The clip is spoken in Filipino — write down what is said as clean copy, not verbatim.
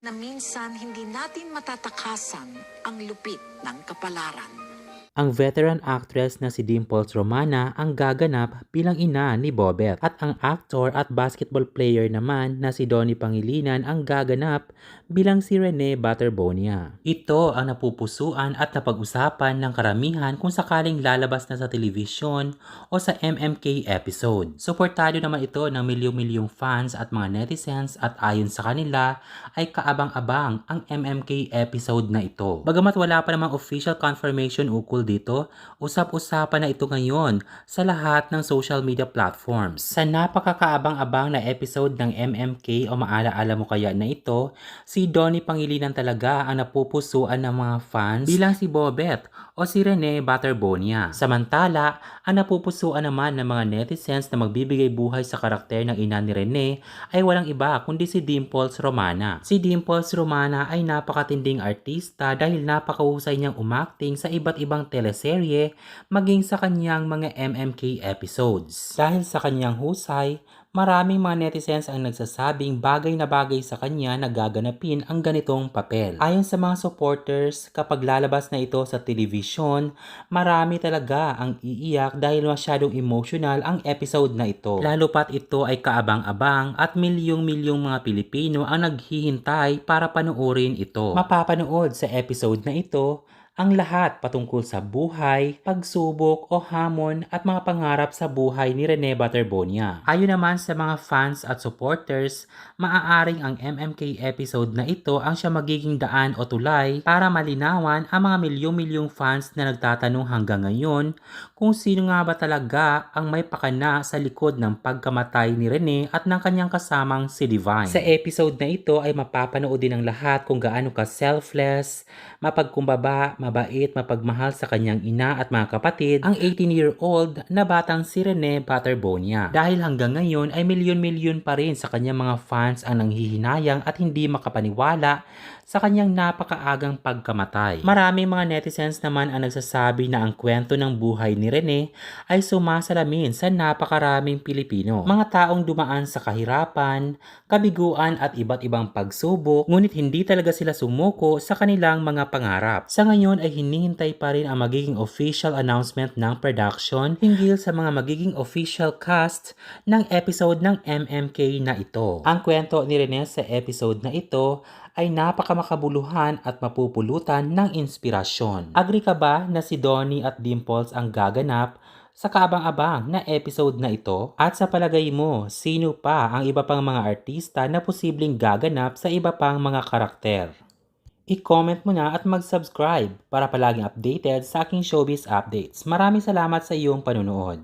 Na minsan hindi natin matatakasan ang lupit ng kapalaran. Ang veteran actress na si Dimples Romana ang gaganap bilang ina ni Bobet at ang actor at basketball player naman na si Donnie Pangilinan ang gaganap bilang si Rene Butterbonia. Ito ang napupusuan at napag-usapan ng karamihan kung sakaling lalabas na sa telebisyon o sa MMK episode. Suportado naman ito ng milyong-milyong fans at mga netizens at ayon sa kanila ay kaabang-abang ang MMK episode na ito. Bagamat wala pa namang official confirmation ukol dito, usap-usapan na ito ngayon sa lahat ng social media platforms. Sa napakakaabang-abang na episode ng MMK o maalaala mo kaya na ito, si Donnie Pangilinan talaga ang napupusuan ng mga fans bilang si Bobet o si Rene Butterbonia. Samantala, ang napupusuan naman ng mga netizens na magbibigay buhay sa karakter ng ina ni Rene ay walang iba kundi si Dimples Romana. Si Dimples Romana ay napakatinding artista dahil napakahusay niyang umacting sa iba't ibang teleserye maging sa kanyang mga MMK episodes. Dahil sa kanyang husay, maraming mga netizens ang nagsasabing bagay na bagay sa kanya na gaganapin ang ganitong papel. Ayon sa mga supporters, kapag lalabas na ito sa television, marami talaga ang iiyak dahil masyadong emotional ang episode na ito. Lalo pat ito ay kaabang-abang at milyong-milyong mga Pilipino ang naghihintay para panoorin ito. Mapapanood sa episode na ito ang lahat patungkol sa buhay, pagsubok o hamon at mga pangarap sa buhay ni Rene Butterbonia. Ayon naman sa mga fans at supporters, maaaring ang MMK episode na ito ang siya magiging daan o tulay para malinawan ang mga milyong-milyong fans na nagtatanong hanggang ngayon kung sino nga ba talaga ang may pakana sa likod ng pagkamatay ni Rene at ng kanyang kasamang si Divine. Sa episode na ito ay mapapanood din ng lahat kung gaano ka selfless, mapagkumbaba, mabait, mapagmahal sa kanyang ina at mga kapatid ang 18-year-old na batang si Rene Butterbonia. Dahil hanggang ngayon ay milyon-milyon pa rin sa kanyang mga fans ang nanghihinayang at hindi makapaniwala sa kanyang napakaagang pagkamatay. Maraming mga netizens naman ang nagsasabi na ang kwento ng buhay ni Rene ay sumasalamin sa napakaraming Pilipino. Mga taong dumaan sa kahirapan, kabiguan at iba't ibang pagsubok, ngunit hindi talaga sila sumuko sa kanilang mga pangarap. Sa ngayon ay hinihintay pa rin ang magiging official announcement ng production hinggil sa mga magiging official cast ng episode ng MMK na ito. Ang kwento ni Rene sa episode na ito ay napakamakabuluhan at mapupulutan ng inspirasyon. Agree ka ba na si Donnie at Dimples ang gaganap sa kaabang-abang na episode na ito? At sa palagay mo, sino pa ang iba pang mga artista na posibleng gaganap sa iba pang mga karakter? I-comment mo na at mag-subscribe para palaging updated sa aking showbiz updates. Maraming salamat sa iyong panunood.